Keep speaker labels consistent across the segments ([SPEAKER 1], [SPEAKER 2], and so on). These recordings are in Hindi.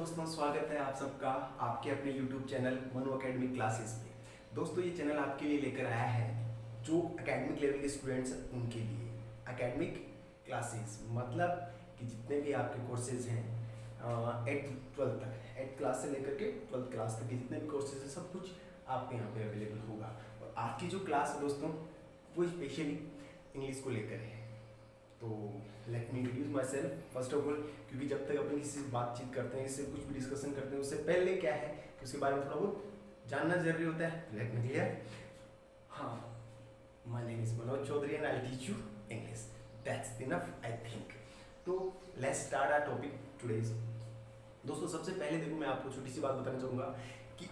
[SPEAKER 1] दोस्तों, स्वागत है आप सबका आपके अपने YouTube channel Manu academic classes पे। दोस्तों, ये चैनल आपके लिए लेकर आया है जो एकेडमिक लेवल के स्टूडेंट्स हैं उनके लिए एकेडमिक क्लासेस, मतलब कि जितने भी आपके कोर्सेज हैं 8th 12th तक, 8th क्लास से लेकर के 12th क्लास तक के जितने भी कोर्सेज हैं सब कुछ आपके यहाँ पे अवेलेबल होगा। और आज की जो क्लास है दोस्तों वो स्पेशली इंग्लिश को लेकर है। तो let me introduce my self first of all, क्योंकि जब तक अपन किसी से बातचीत करते हैं, इससे कुछ भी डिस्कशन करते हैं, उससे पहले क्या है कि उसके बारे में थोड़ा बहुत जानना जरूरी होता है। Let me clear. हाँ, my name is Manoj Chaudhary and I teach you English. That's enough I think. तो let's start our topic today's. दोस्तों, सबसे पहले देखो मैं आपको छोटी सी बात बताना चाहूँगा कि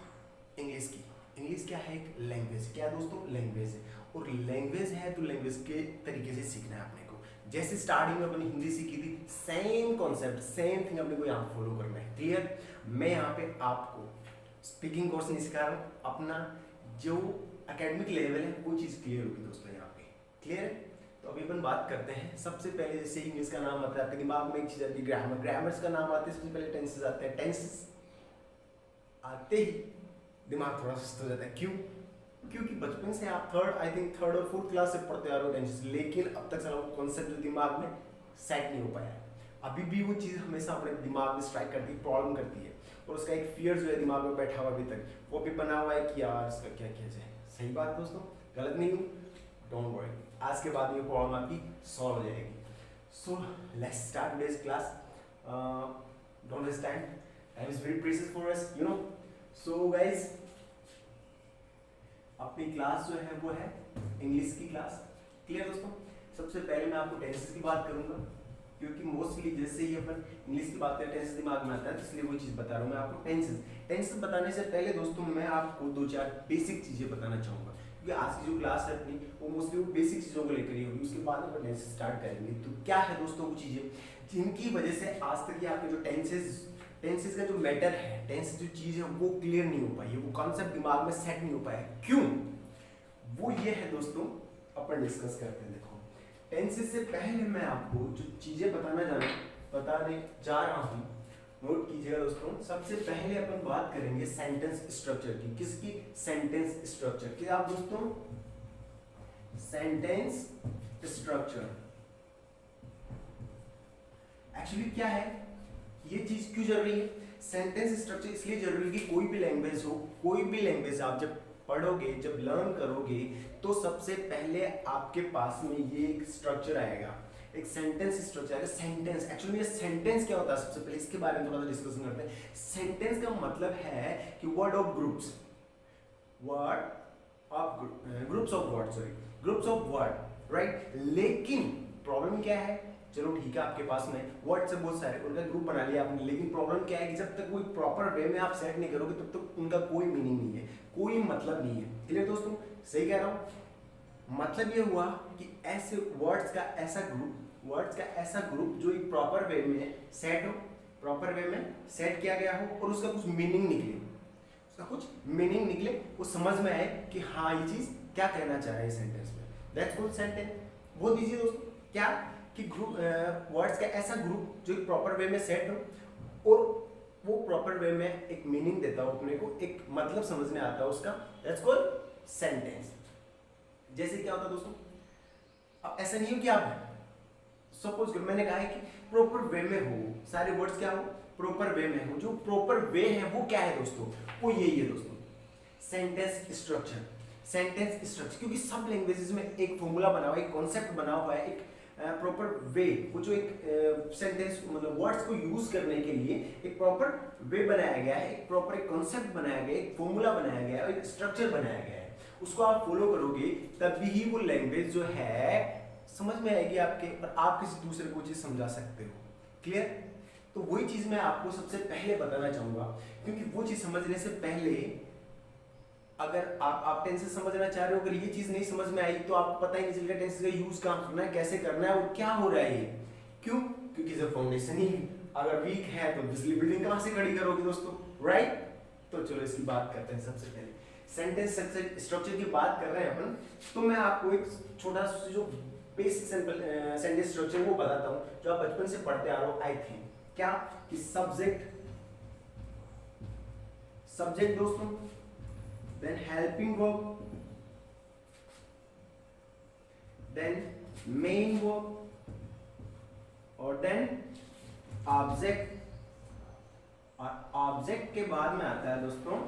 [SPEAKER 1] इंग्लिश क्या है? एक लैंग्वेज। क्या है दोस्तों? लैंग्वेज है। और लैंग्वेज है तो लैंग्वेज के तरीके से सीखना है अपने को। जैसे स्टार्टिंग में अपनी हिंदी सीखी थी, सेम कॉन्सेप्ट सेम थिंग अपने को यहाँ फॉलो करना है। क्लियर? मैं यहाँ पे आपको स्पीकिंग कोर्स नहीं सिखा रहा हूँ, अपना जो एकेडमिक लेवल है वो चीज़ क्लियर होगी दोस्तों यहाँ पे। क्लियर है? तो अभी अपन बात करते हैं। सबसे पहले जैसे इंग्लिश का नाम आता है, आपके दिमाग में एक चीज़ आती है ग्रामर। ग्रामर्स का नाम आते हैं सबसे पहले टेंसेस आते हैं। टेंसेस आते ही दिमाग थोड़ा सुस्त हो जाता है। क्यों? क्योंकि बचपन से आप थर्ड और फोर्थ क्लास से पढ़ते आ रहे हो टेंसेस, लेकिन अब तक सारा वो कॉन्सेप्ट जो दिमाग में सेट नहीं हो पाया है। अभी भी वो चीज़ हमेशा अपने दिमाग में स्ट्राइक करती है, प्रॉब्लम करती है, और उसका एक फियर जो है दिमाग में बैठा हुआ अभी तक, वो भी बना हुआ है कि यार इसका क्या किया जाए। सही बात दोस्तों, गलत नहीं हूँ? डोंट वरी, आज के बाद ये प्रॉब्लम आपकी सॉल्व हो जाएगी। So let's start today's class. Don't waste time, time is very precious for us, you know. So guys, अपनी क्लास जो है वो है इंग्लिश की क्लास। क्लियर दोस्तों? सबसे पहले मैं आपको टेंसेस की बात करूंगा, क्योंकि मोस्टली जैसे ही अपन इंग्लिश की बात करें टेंसेस दिमाग में आता है, तो इसलिए वो चीज़ बता रहा हूँ मैं आपको। टेंसेस बताने से पहले दोस्तों मैं आपको 2-4 बेसिक चीज़ें बताना चाहूँगा, क्योंकि आज की जो क्लास है अपनी वो मोस्टली वो बेसिक चीज़ों को लेकर ही होगी। उसके बाद अपन टेंसेस स्टार्ट करेंगे। तो क्या है दोस्तों वो चीज़ें जिनकी वजह से आज तक ये आपके जो टेंसेस का जो मैटर है, टेंस जो चीज़ है वो क्लियर नहीं हो पाई है, वो कॉन्सेप्ट दिमाग में सेट नहीं हो पाया। क्यों? वो ये है दोस्तों, अपन डिस्कस करते हैं। देखो, टेंसेस से पहले मैं आपको जो चीज़ें बताने जा रहा हूँ, नोट कीजिएगा दोस्तों। सबसे पहले अपन बात करेंगे सेंटेंस स्ट्रक्चर की। किसकी? सेंटेंस स्ट्रक्चर की। आप दोस्तों सेंटेंस स्ट्रक्चर एक्चुअली क्या है, ये चीज क्यों जरूरी है? सेंटेंस स्ट्रक्चर इसलिए जरूरी है कि कोई भी लैंग्वेज आप जब पढ़ोगे, जब लर्न करोगे, तो सबसे पहले आपके पास में ये एक स्ट्रक्चर आएगा, एक सेंटेंस स्ट्रक्चर आएगा। सेंटेंस एक्चुअली ये सेंटेंस क्या होता है, सबसे पहले इसके बारे में थोड़ा सा डिस्कशन करते हैं। सेंटेंस का मतलब है कि word of groups of word, right. लेकिन प्रॉब्लम क्या है? चलो ठीक है, आपके पास में वर्ड से बहुत सारे उनका ग्रुप बना लिया आपने, लेकिन प्रॉब्लम क्या है कि जब तक कोई प्रॉपर वे में आप सेट नहीं करोगे तब तक उनका कोई मीनिंग नहीं है, कोई मतलब नहीं है। क्लियर दोस्तों? सही कह रहा हूँ? मतलब ये हुआ कि ऐसे वर्ड्स का ऐसा ग्रुप जो एक प्रॉपर वे में सेट हो, प्रॉपर वे में सेट किया गया हो, और उसका कुछ मीनिंग निकले, वो समझ में आए कि हाँ ये चीज क्या कहना चाह रहा है सेंटेंस में। That's called sentence. बहुत इजी दोस्तों। क्या कि ग्रुप वर्ड्स का ऐसा ग्रुप जो एक प्रॉपर वे में सेट हो और वो प्रॉपर वे में एक मीनिंग देता हो अपने को, एक मतलब समझ में आता है उसका। That's called sentence. जैसे क्या होता है दोस्तों, अब ऐसा नहीं हो कि आप सपोज करो मैंने कहा है कि प्रॉपर वे में हो, सारे वर्ड्स क्या हो, प्रॉपर वे में हो। जो प्रॉपर वे है वो क्या है दोस्तों? वो यही है दोस्तों, सेंटेंस स्ट्रक्चर। क्योंकि सब लैंग्वेजेस में एक फॉर्मूला बना हुआ है, एक कॉन्सेप्ट बना हुआ है, एक प्रॉपर वे, वो जो एक सेंटेंस मतलब वर्ड्स को यूज करने के लिए एक प्रॉपर वे बनाया गया है, एक प्रॉपर एक कॉन्सेप्ट बनाया गया है, एक फॉर्मूला बनाया गया है, एक स्ट्रक्चर बनाया गया है। उसको आप फॉलो करोगे तभी ही वो लैंग्वेज जो है समझ में आएगी आपके, और आप किसी दूसरे को चीज समझा सकते हो। क्लियर? तो वही चीज मैं आपको सबसे पहले बताना चाहूंगा, क्योंकि वो चीज समझने से पहले अगर आप टेंसेस समझना चाह रहे हो, अगर ये चीज नहीं समझ में आई तो आपको पता ही नहीं चलेगा टेंसेस का यूज कहाँ करना है, कैसे करना है और क्या हो रहा है ये। क्यों? क्योंकि जब फाउंडेशन ही अगर वीक है तो बिजली बिल्डिंग कहाँ से खड़ी करोगे दोस्तों, राइट। तो चलो इसकी बात करते हैं। सबसे पहले सेंटेंस स्ट्रक्चर की बात कर रहे हैं अपन, तो मैं आपको एक छोटा सा जो बेसिक सेंटेंस स्ट्रक्चर वो बताता हूँ, जो आप बचपन से पढ़ते आ रहे हो। आई थिंक क्या कि सब्जेक्ट सब्जेक्ट दोस्तों, then helping verb, then main verb और देन ऑब्जेक्ट। और ऑब्जेक्ट के बाद में आता है दोस्तों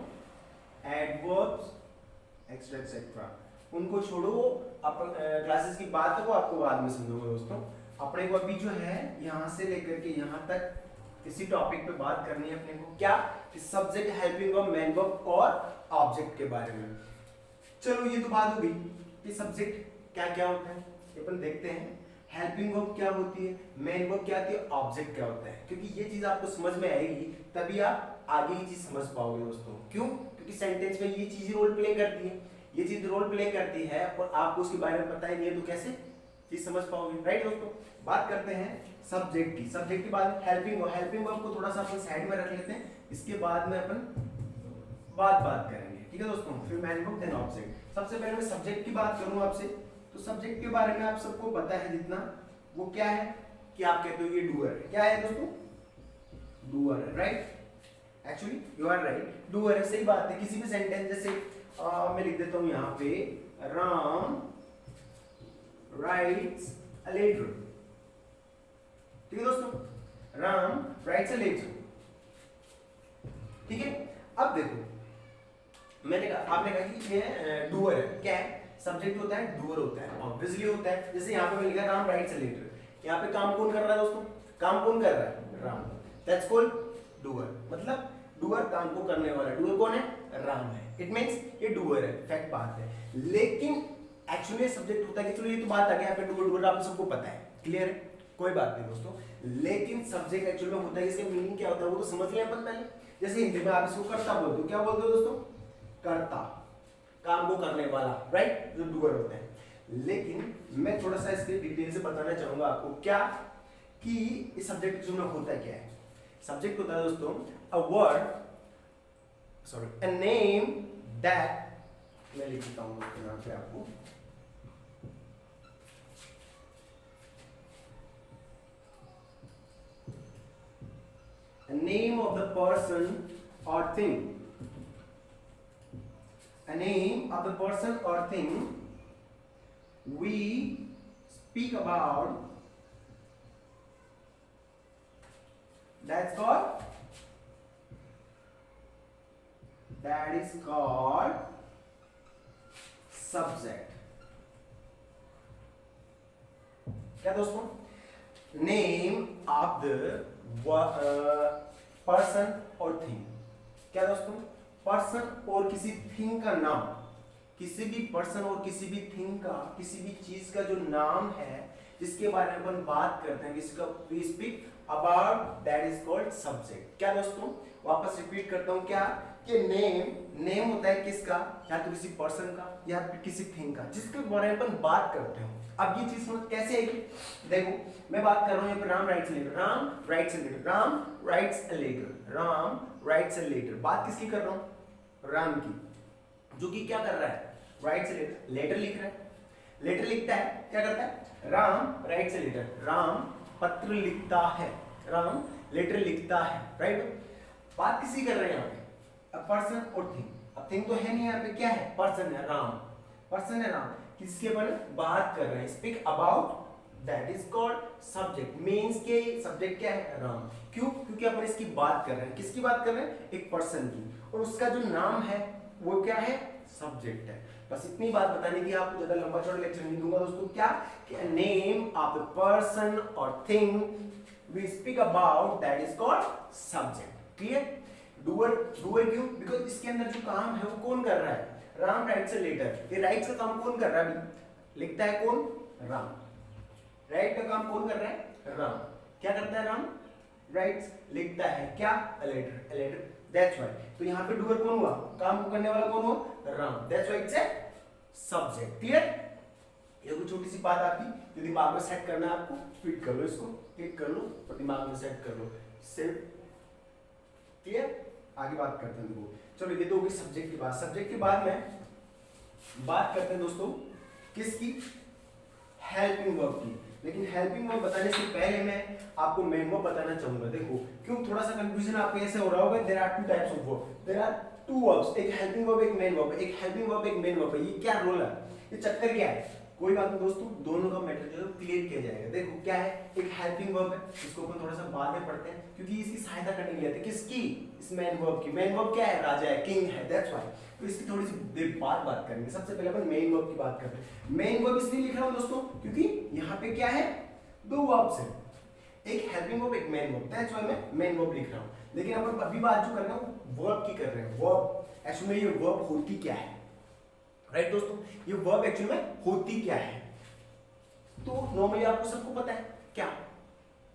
[SPEAKER 1] एडवर्ब्स एक्स्ट्रा एक्सेट्रा। उनको छोड़ो, क्लासेस की बात को आपको बाद में समझूंगा दोस्तों। अपने को अभी जो है यहाँ से लेकर के यहाँ तक इसी टॉपिक पे बात करनी है अपने को, क्या subject, helping verb, main verb और ऑब्जेक्ट के बारे में। चलो ये तो बात हो गई कि सब्जेक्ट क्या क्या होता है, ये अपन देखते हैं। हेल्पिंग वर्ब क्या होती है, मेन वर्ब क्या होती है, ऑब्जेक्ट क्या होता है। क्योंकि ये चीज आपको समझ में आएगी तभी आप आगे ये चीज समझ पाओगे दोस्तों। क्यों? क्योंकि सेंटेंस में ये चीज रोल प्ले करती है, ये चीज रोल प्ले करती है और आपको उसके बारे में पता ही नहीं है तो कैसे चीज समझ पाओगे, राइट दोस्तों। बात करते हैं सब्जेक्ट की। सब्जेक्ट के बाद हेल्पिंग वर्ब, हेल्पिंग वर्ब को थोड़ा सा अपन साइड में रख लेते हैं, इसके बाद में अपन बात करेंगे, ठीक है दोस्तों। फिर मेन वर्ब देन ऑब्जेक्ट। सबसे पहले मैं सब्जेक्ट की बात करूं आपसे, तो सब्जेक्ट के बारे में आप सबको पता है जितना, वो क्या है कि आप कहते हो ये डूअर है। क्या है दोस्तों? डूअर है, right. Actually you are right, doer है, सही बात है। किसी भी सेंटेंस जैसे मैं लिख देता हूं यहाँ पे, राम राइट्स अ लेटर, ठीक है दोस्तों, राम राइट्स अ लेटर, ठीक है। अब देखो मैंने कहा, आपने कहा कि ये डूअर है, क्या है? सब्जेक्ट होता है, डूअर होता है, ऑब्वियसली होता है। जैसे यहाँ पे मैं लिखा राम राइट्स अ लेटर, यहाँ पे काम कौन कर रहा है दोस्तों? काम कौन कर रहा है? राम। दैट्स कॉल्ड डूअर, मतलब डूअर काम को करने वाला। डूअर कौन है? राम है। इट मींस ये डूअर है, फैक्ट बात है। लेकिन एक्चुअली सब्जेक्ट होता है कि चलो ये तो बात आ गई, यहाँ पे डूअर डूअर आप सबको पता है, क्लियर है, कोई बात नहीं दोस्तों। लेकिन सब्जेक्ट एक्चुअली में होता है, इसका मीनिंग क्या होता है वो तो समझ लिया अपन पहले। जैसे हिंदी में आप इसको कर्ता बोलते हो, क्या बोलते हो दोस्तों? कर्ता, काम को करने वाला, राइट, जो डूअर होते हैं। लेकिन मैं थोड़ा सा इसके डिटेल से बताना चाहूंगा आपको, क्या कि इस सब्जेक्ट जो होता क्या है। सब्जेक्ट होता है दोस्तों a word, sorry, a name that, मैं लिख देता हूं यहाँ पे आपको, a name of the person or thing, a name of the person or thing we speak about, that is called subject। क्या दोस्तों? नेम ऑफ द पर्सन और थिंग। क्या दोस्तों? पर्सन और किसी थिंग का नाम, किसी भी पर्सन और किसी भी थिंग का, किसी भी चीज का जो नाम है, जिसके बारे में अपन बात करते हैं, जिसका we speak about, that is called subject. क्या दोस्तों? वापस रिपीट करता हूं, क्या कि नेम होता है किसका? या तो किसी पर्सन का या किसी थिंग का, जिसके बारे में अपन बात करते हो। अब ये चीज समझ कैसे आएगी? देखो मैं बात कर रहा हूं यहाँ पे Ram writes a letter, Ram writes a letter, Ram writes a letter, Ram writes a letter. बात किसकी कर रहा हूं? राम की, जो कि क्या कर रहा है? राइट्स अ लेटर, लेटर लिख रहा है। लेटर लिखता है, क्या करता है? Ram writes a letter, Ram पत्र लिखता है, राम लेटर लिखता है, राइट। बात किसी कर रहे हैं यहाँ पे? अ पर्सन और थिंग। अब थिंग तो है नहीं यहाँ पे, क्या है? पर्सन है, राम, पर्सन है राम, किसके बारे में बात कर रहे हैं? Speak about, that is called subject. Means के सब्जेक्ट क्या है? राम। क्यों? क्योंकि अपन इसकी बात कर रहे हैं। किसकी बात कर रहे हैं? एक पर्सन की, और उसका जो नाम है वो क्या है? सब्जेक्ट है। बस इतनी बात बताने की, आपको ज्यादा लंबा चौड़ा लेक्चर नहीं दूंगा दोस्तों। क्या कि नेम ऑफ द पर्सन और thing we speak about, that is called subject. Clear? Doer, doer क्यों? बिकॉज इसके अंदर जो काम है वो कौन कर रहा है? Ram writes a letter. ये राइट्स का काम कौन कर रहा है? लिखता है कौन? राम। राइट का काम कौन कर रहा है? राम। क्या करता है राम? राइट्स, लिखता है क्या? A letter, a letter, that's why. तो यहाँ पे डूअर कौन हुआ? काम को करने वाला कौन हुआ? Ram. That's why it's a subject. Clear? ये कोई छोटी सी बात आपकी जो दिमाग में सेट करना है आपको, फिट कर लो, इसको क्लिक कर लो और दिमाग में सेट कर लो, सिर्फ। क्लियर? आगे बात करते हैं। देखो चलो ये तो होगी सब्जेक्ट की बात। सब्जेक्ट के बाद में बात करते हैं दोस्तों किसकी? हेल्पिंग वर्ब की। लेकिन हेल्पिंग वर्ब बताने से पहले मैं आपको मेन वर्ब बताना चाहूंगा। देखो क्यों थोड़ा सा कंफ्यूजन आपको ऐसे हो रहा होगा, there are two types of verb, there are two verbs, एक हेल्पिंग वर्ब एक मेन वर्ब, एक हेल्पिंग वर्ब एक मेन वर्ब, ये क्या रोल है, ये चक्कर क्या है, कोई बात नहीं दोस्तों, दोनों का मैटर जो है क्लियर किया जाएगा। देखो क्या है, एक हेल्पिंग वर्ब है, इसको अपन थोड़ा सा बाद में पढ़ते हैं क्योंकि इसकी सहायता करने के लिए आते हैं, किसकी, इस मेन वर्ब की। मेन वर्ब क्या है, राजा है, किंग है, दैट्स व्हाई। तो इसकी थोड़ी सी देर बाद बात करेंगे। सबसे पहले अपन मेन वर्ब की बात करते हैं। मेन वर्ब इसलिए लिख रहा हूं दोस्तों क्योंकि यहाँ पे क्या है, दो वर्ब्स है, एक हेल्पिंग वर्ब एक मेन वर्ब, दैट्स व्हाई मैं मेन वर्ब लिख रहा हूँ। लेकिन अपन अभी बात जो कर रहे हैं वर्ब की कर रहे हैं। वर्ब एक्चुअली ये वर्ब होती क्या है, राइट दोस्तों, ये वर्ब एक्चुअली में होती क्या है। तो नॉर्मली आपको सबको पता है क्या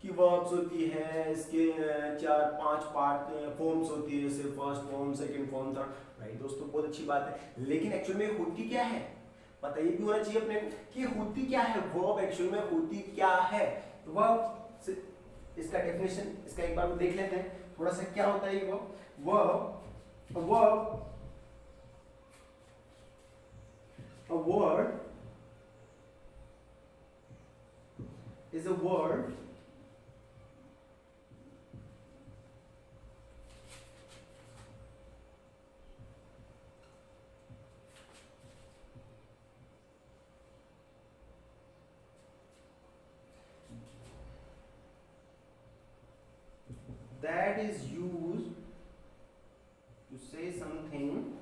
[SPEAKER 1] कि वर्ब्स होती है, इसके 4-5 पार्ट फॉर्म्स होती है, जैसे first form, second form, third, right दोस्तों, बहुत अच्छी बात है। लेकिन एक्चुअली में होती क्या है, पता ये भी होना चाहिए अपने को कि होती क्या है, वर्ब एक्चुअली में होती क्या है। तो वर्ब इसका डेफिनेशन, इसका एक बार देख लेते हैं थोड़ा सा क्या होता है ये verb. A word is a word that is used to say something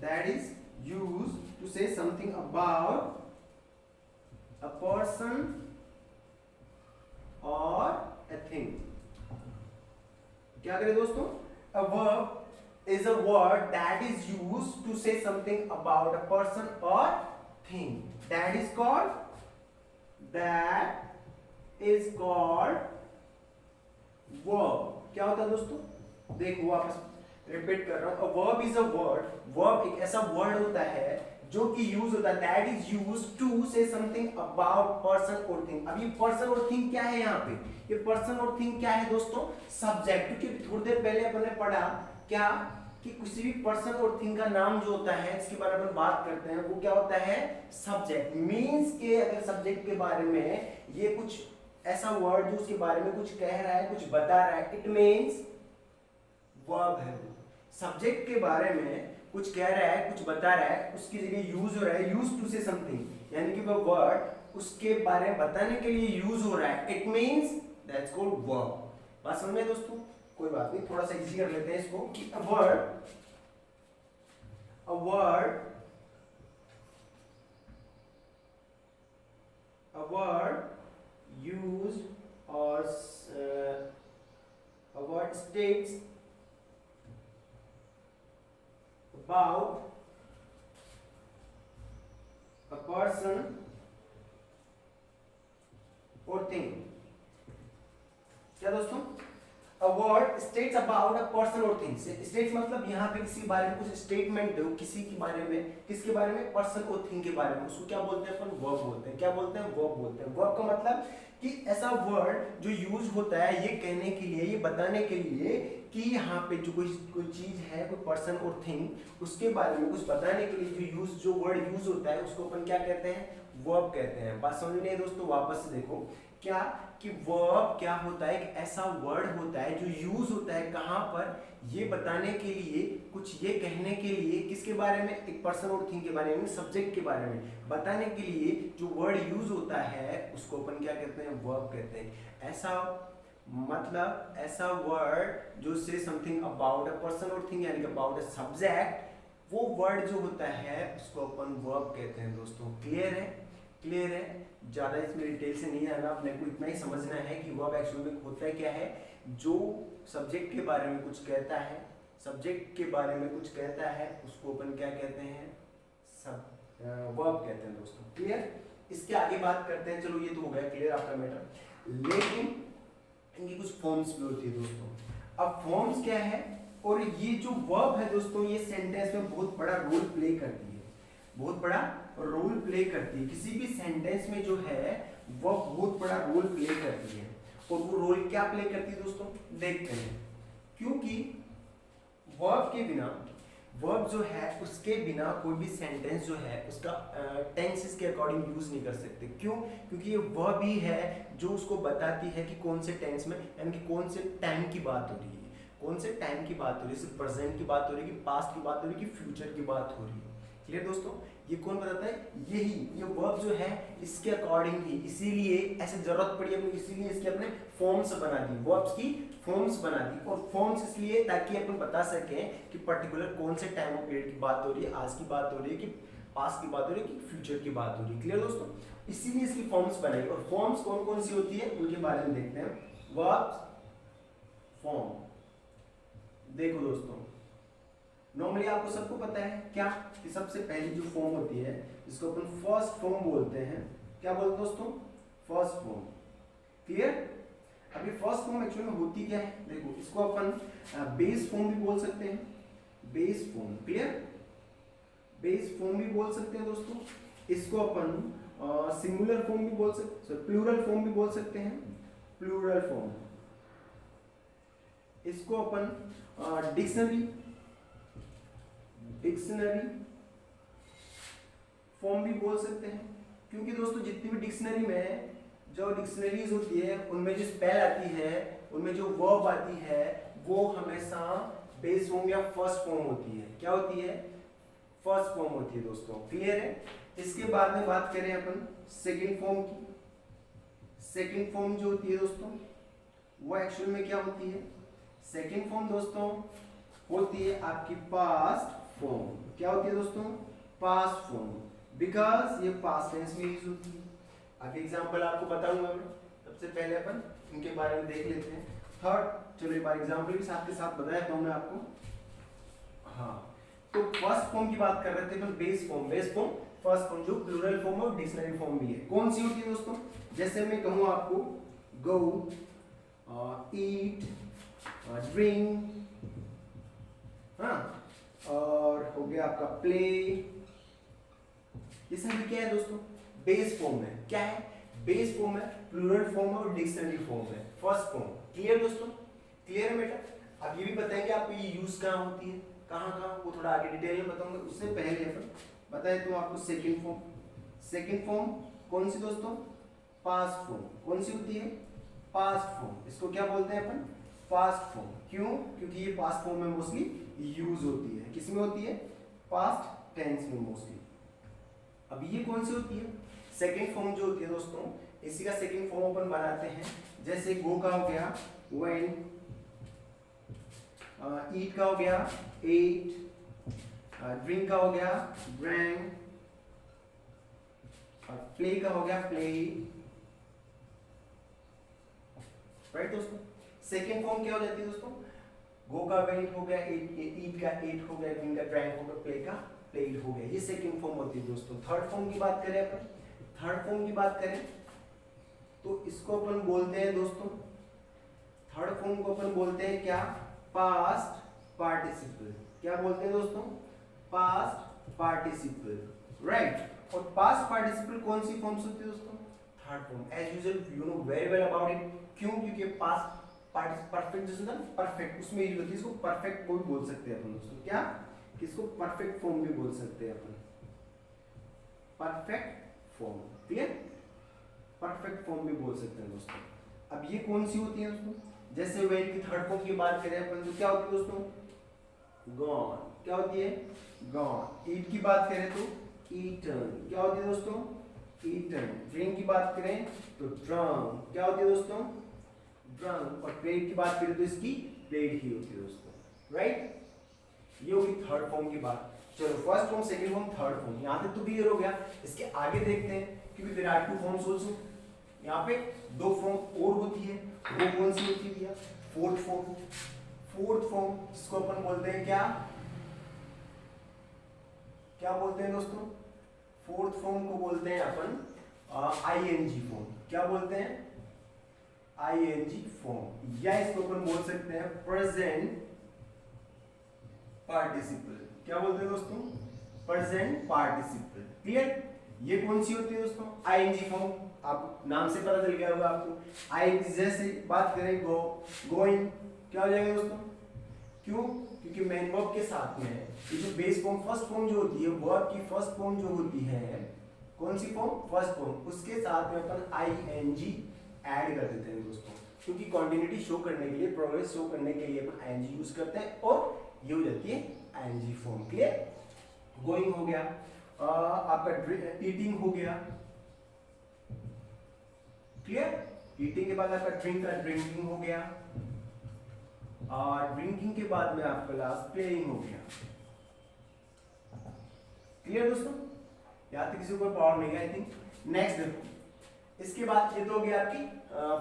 [SPEAKER 1] that is used to say something about a person or a thing। क्या करें दोस्तों, a verb is a word that is used to say something about a person or thing, that is called verb। क्या होता है दोस्तों, देखो वापस रिपीट कर रहा हूं, verb is a word, verb एक ऐसा वर्ड होता है जो कि यूज होता है, that is use to say something about person और थिंग। अब ये पर्सन और थिंग क्या है, यहाँ पे ये पर्सन और थिंग क्या है दोस्तों, सब्जेक्ट। क्योंकि थोड़ी देर पहले अपन ने पढ़ा क्या कि किसी भी पर्सन और थिंग का नाम जो होता है, इसके बारे में बात करते हैं, वो क्या होता है, सब्जेक्ट। मीन्स के अगर सब्जेक्ट के बारे में ये कुछ ऐसा वर्ड जो उसके बारे में कुछ कह रहा है, कुछ बता रहा है, इट मीन्स वर्ब है। सब्जेक्ट के बारे में कुछ कह रहा है, कुछ बता रहा है, उसकी जगह यूज हो रहा है, यूज टू से समथिंग, यानी कि वो वर्ड उसके बारे में बताने के लिए यूज हो रहा है, it means that's called verb. बात समझ में दोस्तों, कोई बात नहीं, थोड़ा सा इजी कर लेते हैं इसको कि a word used or a word states about a person or thing। क्या दोस्तों, a word states about a person or thing। states मतलब यहाँ पे किसी बारे में कुछ स्टेटमेंट दो, किसी के बारे में, किसके बारे में, पर्सन और थिंग के बारे में, उसको क्या बोलते हैं अपन, वर्ब बोलते हैं। क्या बोलते हैं, वर्ब बोलते हैं। वर्ब का मतलब कि ऐसा वर्ड जो यूज होता है ये कहने के लिए, ये बताने के लिए कि यहाँ पे जो कोई चीज है, कोई पर्सन और थिंग, उसके बारे में कुछ बताने के लिए जो वर्ड यूज होता है उसको अपन क्या कहते हैं, वर्ब कहते हैं। बात समझ में दोस्तों, वापस से देखो क्या कि वर्ब क्या होता है, एक ऐसा वर्ड होता है जो यूज होता है कहाँ पर, ये बताने के लिए, कुछ ये कहने के लिए, किसके बारे में, एक पर्सन और थिंग के बारे में, सब्जेक्ट के बारे में बताने के लिए जो वर्ड यूज होता है उसको अपन क्या कहते हैं, वर्ब कहते हैं। ऐसा मतलब ऐसा वर्ड जो से समथिंग अबाउट अ पर्सन और थिंग, यानी कि अबाउट अ सब्जेक्ट, वो वर्ड जो होता है उसको अपन वर्ब कहते हैं। दोस्तों क्लियर है, क्लियर है, ज्यादा इसमें डिटेल से नहीं आना, अपने को इतना ही समझना है कि वर्ब एक्चुअली में होता है क्या है, जो सब्जेक्ट के बारे में कुछ कहता है, सब्जेक्ट के बारे में कुछ कहता है, उसको अपन क्या कहते हैं, वर्ब कहते हैं। दोस्तों क्लियर, इसके आगे बात करते हैं। चलो ये तो हो गया क्लियर आपका मैटर, लेकिन इनकी कुछ फॉर्म्स भी होती है दोस्तों। अब फॉर्म्स क्या है, और ये जो वर्ब है दोस्तों, ये सेंटेंस में बहुत बड़ा रोल प्ले करती है, बहुत बड़ा रोल प्ले करती है। किसी भी सेंटेंस में जो है वो बहुत बड़ा रोल प्ले करती है। और वो रोल क्या प्ले करती है दोस्तों, देखते हैं। क्योंकि वर्ब के बिना वर्ब जो है उसके बिना कोई भी सेंटेंस जो है उसका टेंसेस के अकॉर्डिंग यूज नहीं कर सकते। क्यों? क्योंकि ये वर्ब ही है जो उसको बताती है कि कौन से टेंस में, यानी कि कौन से टाइम की बात हो रही है, कौन से टाइम की बात हो रही है, सिर्फ प्रेजेंट की बात हो रही है कि पास्ट की बात हो रही है कि फ्यूचर की बात हो रही है। क्लियर दोस्तों? ये कौन बताता है? यही, ये वर्ब जो है इसके अकॉर्डिंग ही, इसीलिए ऐसे जरूरत पड़ी अपनी, इसीलिए इसके अपने फॉर्म्स बना दी, वर्ब्स की फॉर्म्स बना दी। और फॉर्म्स इसलिए ताकि अपन बता सकें कि पर्टिकुलर कौन से टाइम ऑफ पीरियड की बात हो रही है, आज की बात हो रही है कि पास्ट की बात हो रही है कि फ्यूचर की बात हो रही है। क्लियर दोस्तों? इसीलिए इसकी फॉर्म्स बनाई। और फॉर्म्स कौन कौन सी होती है उनके बारे में देखते हैं। वर्ब्स फॉर्म, देखो दोस्तों, नॉर्मली आपको सबको पता है क्या कि सबसे पहली जो फॉर्म होती है जिसको अपन फर्स्ट फॉर्म बोलते हैं, क्या बोलते हैं दोस्तों? First form. क्लियर? अभी फर्स्ट फॉर्म एक्चुअली में होती क्या है, देखो इसको अपन बेस फॉर्म भी बोल सकते हैं, base form. Clear? Base form भी बोल सकते हैं दोस्तों। इसको अपन सिंगुलर फॉर्म भी बोल सकते, प्लूरल फॉर्म भी बोल सकते हैं, प्लूरल फॉर्म। इसको अपन डिक्शनरी फॉर्म भी बोल सकते हैं। क्योंकि दोस्तों जितनी भी डिक्शनरी में जो डिक्शनरीज होती है उनमें जो स्पेल आती है, उनमें जो वर्ब आती है, वो हमेशा बेस फॉर्म या फर्स्ट फॉर्म होती है। क्या होती है? फर्स्ट फॉर्म होती है दोस्तों। क्लियर है? इसके बाद में बात करें अपन सेकंड फॉर्म की। सेकंड फॉर्म जो होती है दोस्तों वो एक्चुअल में क्या होती है? सेकंड फॉर्म दोस्तों होती है आपकी पास्ट फॉर्म। क्या होती है दोस्तों? पास्ट फॉर्म, बिकॉज ये पास्ट टेंस में यूज होती है। अभी एग्जांपल आपको बताऊंगा मैं, सबसे पहले अपन इनके बारे में देख लेते हैं। थर्ड, चलो एक बार एग्जांपल भी साथ के साथ बताया था मैं आपको। हाँ, तो फर्स्ट फॉर्म की बात कर रहे थे अपन, base form. Base form, first form जो प्लूरल फॉर्म और डिक्शनरी फॉर्म भी है। कौन सी होती है दोस्तों? जैसे मैं कहूँ आपको गो, ईट, ड्रिंक, हाँ, और हो गया आपका प्ले, ये सभी क्या है दोस्तों? बेस फॉर्म है। क्या है? बेस फॉर्म है, प्लूरल फॉर्म और डिक्शनरी फॉर्म है, फर्स्ट फॉर्म। क्लियर दोस्तों? क्लियर है बेटा? अब ये भी बताएंगे आपको ये यूज कहाँ होती है, कहाँ कहाँ, वो थोड़ा आगे डिटेल में बताऊंगा। उससे पहले अपन बताए तो आपको सेकंड फॉर्म। सेकंड फॉर्म कौन सी दोस्तों? Past form. कौन सी होती है? Past form. इसको क्या बोलते हैं अपन? Past form. क्यों? क्योंकि ये पास्ट फॉर्म में मोस्टली यूज होती है। किस में होती है? पास्ट टेंस में मोस्टली। अब ये कौन सी होती है? सेकंड फॉर्म जो होती है दोस्तों, इसी का सेकंड फॉर्म अपन बनाते हैं। जैसे गो का हो गया वेन, ईट का हो गया एट, ड्रिंक का हो गया ड्रैंक, और प्ले का हो गया प्ले। राइट दोस्तों? सेकंड फॉर्म क्या हो जाती है दोस्तों? गो का वेन हो गया, ईट का एट हो गया, ड्रिंक का ड्रैंक हो गया, प्ले का प्लेड हो गया। ये सेकंड फॉर्म होती है दोस्तों। थर्ड फॉर्म की बात करें अपन, थर्ड फॉर्म की बात करें तो इसको अपन बोलते हैं दोस्तों, थर्ड फॉर्म को अपन बोलते हैं क्या? Past participle. क्या बोलते हैं दोस्तों? Past participle. राइट? और पास्ट पार्टिसिपल कौन सी फॉर्म्स होती है दोस्तों? Third form. As usual you know very well about it. क्यों? क्योंकि पास्ट परफेक्ट जो है परफेक्ट, उसमें यूज होती है। इसको परफेक्ट को भी बोल सकते हैं अपन दोस्तों। क्या? किसको? परफेक्ट फॉर्म भी बोल सकते हैं अपन, perfect form. Clear? Perfect form भी बोल सकते हैं दोस्तों। अब ये कौन सी होती है दोस्तों? जैसे वेन की थर्ड फॉर्म की बात करें अपन तो क्या होती है दोस्तों? गॉन। क्या होती है? गॉन। ईट की बात करें तो ईटन। क्या होती है दोस्तों? ईटन। ड्रिंक की बात करें तो ड्रंक। क्या होती है दोस्तों? ड्रंक। और प्लेड की बात करें तो इसकी प्लेड ही होती है दोस्तों। राइट? ये होगी थर्ड फॉर्म की बात। चलो first form, second form, third form, यहाँ तक तो क्लियर हो गया। इसके आगे देखते हैं, क्योंकि there are two forms also. यहाँ पे दो फॉर्म और होती है, वो कौन सी होती है भैया? Fourth form. फोर्थ फॉर्म जिसको अपन बोलते हैं क्या? क्या बोलते हैं दोस्तों? फोर्थ फॉर्म को बोलते हैं अपन आईएनजी फॉर्म। क्या बोलते हैं? ING form. या इसको अपन बोल सकते हैं प्रेजेंट पार्टिसिपल। क्या बोलते हैं दोस्तों? Present participle. क्लियर? ये कौन सी होती है दोस्तों? ING form. आप नाम से पता चल गया होगा आपको। आईएनजी जैसे बात करें गो, गोइंग, क्या हो जाएगा दोस्तों? क्यों? क्योंकि मेन वर्ब के साथ में ये जो बेस फॉर्म फर्स्ट फॉर्म जो होती है, वर्ब की फर्स्ट फॉर्म जो होती है, कौन सी फॉर्म? फर्स्ट फॉर्म, उसके साथ में अपन आईएनजी ऐड कर देते हैं दोस्तों, क्योंकि कॉन्टिन्यूटी शो करने के लिए, प्रोग्रेस शो करने के लिए अपन आईएनजी यूज करते हैं और ये हो जाती है आईएनजी फॉर्म। क्लियर? गोइंग हो गया, आपका ईटिंग हो गया। क्लियर? ईटिंग के बाद आपका ड्रिंक का ड्रिंकिंग हो गया, और ड्रिंकिंग के बाद में आपका लास्ट प्लेइंग हो गया। क्लियर दोस्तों? यहाँ तक किसी को प्रॉब्लम नहीं है आई थिंक। नेक्स्ट देखो, इसके बाद ये तो हो गया आपकी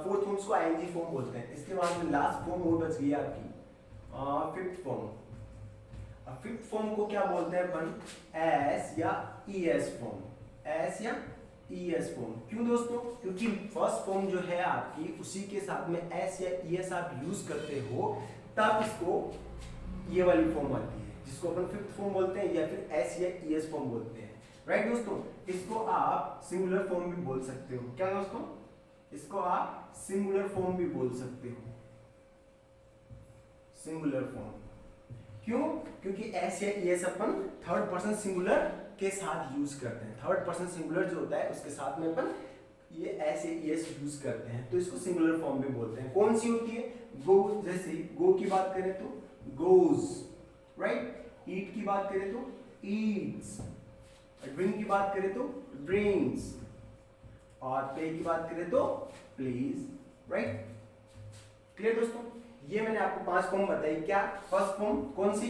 [SPEAKER 1] फोर्थ फॉर्म्स को आईएनजी फॉर्म बोलते हैं। इसके बाद में लास्ट फॉर्म और बच गई आपकी फिफ्थ फॉर्म। फिफ्थ फॉर्म को क्या बोलते हैं अपन? एस या ईएस फॉर्म। एस या ईएस फॉर्म। क्यों दोस्तों? क्योंकि फर्स्ट फॉर्म जो है आपकी, उसी के साथ में एस या ईएस आप यूज करते हो, तब इसको ये वाली फॉर्म आती है, जिसको अपन फिफ्थ फॉर्म बोलते हैं या फिर एस या ईएस फॉर्म बोलते हैं। राइट दोस्तों? इसको आप सिंगुलर फॉर्म भी बोल सकते हो। क्या दोस्तों? इसको आप सिंगुलर फॉर्म भी बोल सकते हो। सिंगुलर फॉर्म क्यों? क्योंकि एस या ईएस अपन थर्ड पर्सन सिंगुलर के साथ यूज करते हैं। थर्ड पर्सन सिंगुलर जो होता है उसके साथ में अपन ये एस या ईएस यूज करते हैं, तो इसको सिंगुलर फॉर्म भी बोलते हैं। कौन सी होती है? गो, जैसे गो की बात करें तो गोज, राइट? ईट की बात करें तो ईट्स, ड्रिंक की बात करें तो ड्रिंक्स, और प्ले की बात करें तो प्लीज। राइट? क्लियर दोस्तों? ये मैंने आपको 5 फॉर्म बताई। क्या? फर्स्ट फॉर्म कौन सी?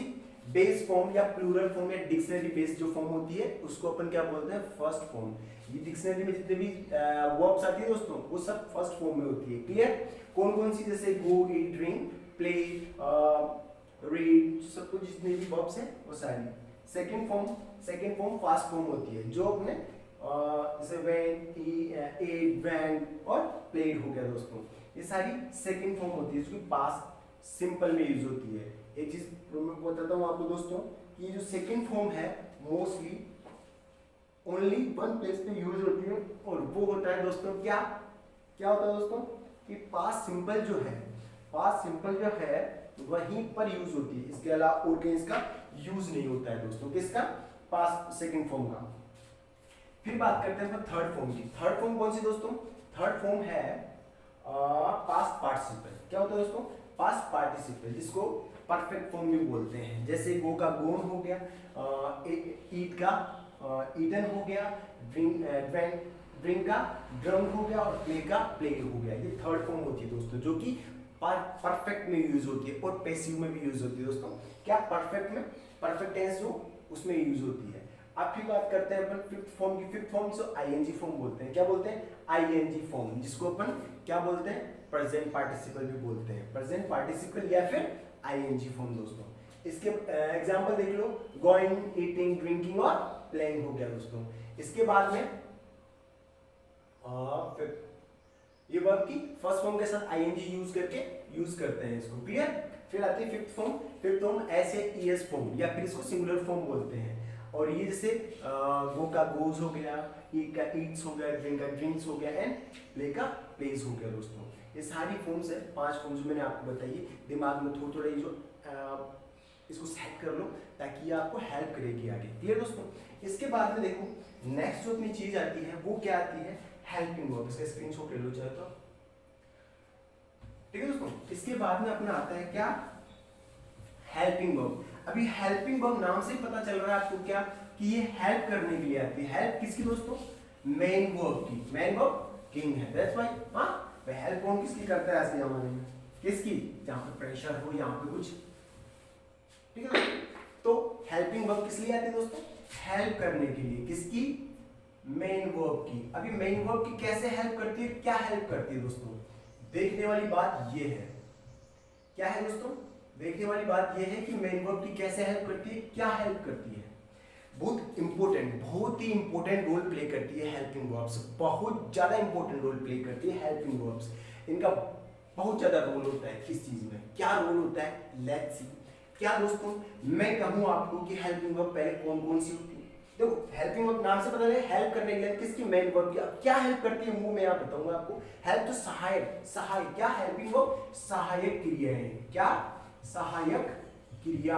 [SPEAKER 1] बेस फॉर्म या प्लूरल फॉर्म या डिक्शनरी बेस्ड जो फॉर्म होती है उसको अपन क्या बोलते हैं? First form. ये डिक्शनरी में जितने भी वर्ब्स आती है दोस्तों, वो सब फर्स्ट फॉर्म में होती है। क्लियर? कौन कौन सी? जैसे गो, ईट, ड्रिंक, प्ले, रीड, सब कुछ जितने भी वर्ब्स हैं वो सारी। सेकंड फॉर्म फास्ट फॉर्म होती है, जो अपने जैसे वेंट, एट, वेंट और प्लेड हो गया दोस्तों, ये सारी सेकंड फॉर्म होती है, जो पास्ट सिंपल में यूज होती है। एक चीज मैं बताता हूँ आपको दोस्तों कि जो सेकंड फॉर्म है मोस्टली ओनली वन प्लेस पे यूज होती है, और वो होता है दोस्तों क्या होता है दोस्तों कि पास्ट सिंपल जो है वहीं पर यूज होती है। इसके अलावा और कहीं इसका यूज नहीं होता है दोस्तों। किसका? पास्ट सेकंड फॉर्म का। फिर बात करते हैं थर्ड फॉर्म की। थर्ड फॉर्म कौन सी दोस्तों? थर्ड फॉर्म है पास्ट पार्टिसिपल। क्या होता है दोस्तों? पास्ट पार्टिसिपल, जिसको परफेक्ट फॉर्म भी बोलते हैं। जैसे गो का गोन हो गया, ईट का ईटन हो गया, ड्रिंक का ड्रंक हो गया, और प्ले का प्लेड हो गया। ये थर्ड फॉर्म होती है दोस्तों, जो कि परफेक्ट में यूज होती है और पैसिव में भी यूज होती है दोस्तों। क्या? परफेक्ट में, परफेक्ट टेंस जो उसमें यूज होती है। अब फिर बात करते हैं अपन फिफ्थ फॉर्म की। फिफ्थ फॉर्म से आईएनजी फॉर्म बोलते हैं। क्या बोलते हैं? आईएनजी फॉर्म, जिसको अपन क्या बोलते हैं? प्रेजेंट पार्टिसिपल भी बोलते हैं। प्रेजेंट पार्टिसिपल या फिर आईएनजी फॉर्म दोस्तों। इसके एग्जांपल देख लो, गोइंग, ईटिंग, ड्रिंकिंग और प्लेइंग हो गया दोस्तों। इसके बाद में ये वर्ब की फर्स्ट फॉर्म के साथ आईएनजी यूज करते हैं इसको। क्लियर? फिर आती है फिफ्थ फॉर्म एस या ईएस फॉर्म, या फिर इसको सिंगुलर फॉर्म बोलते हैं। और ये जैसे गो का गोज हो गया, ईट का ईट्स हो गया, ड्रिंक का ड्रिंक्स हो गया, एंड प्ले का प्लेज हो गया दोस्तों। ये सारी फॉर्म्स है, 5 फॉर्म्स जो मैंने आपको बताई। दिमाग में थोड़ा ये जो इसको सेट कर लो, ताकि ये आपको हेल्प करेगी आगे। क्लियर दोस्तों? इसके बाद में देखो नेक्स्ट जो अपनी चीज आती है वो क्या आती है? Helping verb. इसका स्क्रीनशॉट ले लो चाहे तो। ठीक है दोस्तों? इसके बाद में अपना आता है क्या? Helping verb. अभी हेल्पिंग वर्ब नाम से पता चल रहा है आपको क्या कि ये हेल्प करने के लिए आती है। हेल्प किसकी दोस्तों? मेन वर्ब की। मेन वर्ब किंग है, दैट्स व्हाई। हां, हेल्प कौन किसकी करता है ऐसे जमाने में? किसकी? जहां पे प्रेशर हो, यहां पे कुछ। ठीक है? तो हेल्पिंग वर्ब किस लिए आती है दोस्तों? हेल्प करने के लिए। किसकी? मेन वर्ब की। अभी मेन वर्ब की कैसे हेल्प करती है? क्या हेल्प करती है दोस्तों? देखने वाली बात ये है। क्या है दोस्तों? देखने वाली बात ये है कि मेन वर्ब की कैसे हेल्प करती है, क्या हेल्प करती है। बहुत ही इंपॉर्टेंट रोल प्ले करती है हेल्पिंग वर्ब्स। बहुत ज्यादा इंपॉर्टेंट रोल प्ले करती है हेल्पिंग वर्ब्स। इनका बहुत ज्यादा रोल होता है किस चीज में? क्या रोल होता है? Let's see. क्या दोस्तों, मैं कहूं आपको कि हेल्पिंग वर्ब पहले कौन कौन सी होती है। देखो, हेल्पिंग वर्ब नाम से पता चले हेल्प करने के लिए। किसकी? मेन वर्ब की। अब क्या हेल्प करती है वो मैं यहाँ बताऊंगा आपको। हेल्प तो सहायक। क्या हेल्पिंग वर्ब? सहायक क्रिया है। क्या? सहायक क्रिया।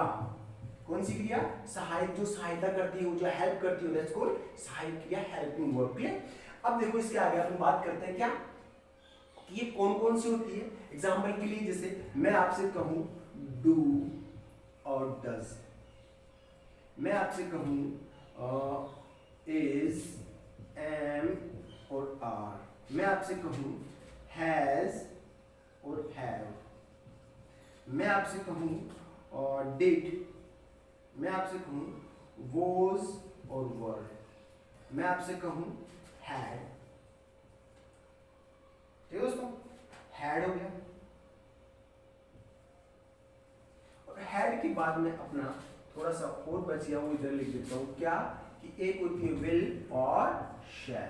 [SPEAKER 1] कौन सी क्रिया? सहायक, जो सहायता करती है, वो जो हेल्प करती है, दैट्स कॉल्ड सहायक क्रिया, हेल्पिंग वर्ब। क्लियर? अब देखो इसके आगे अपन बात करते हैं क्या कि ये कौन कौन सी होती है। एग्जाम्पल के लिए जैसे मैं आपसे कहूं डू और डज, मैं आपसे कहूं इज, एम और आर, मैं आपसे कहूं हैज और हैव, मैं आपसे कहूं डिड, मैं आपसे कहूं वॉज और वर, मैं आपसे कहूं हैड। ठीक है दोस्तों, हैड हो गया। और हैड के बाद में अपना थोड़ा सा और बच गया, वो इधर लिख देता हूं क्या कि एक होती है विल और शैल।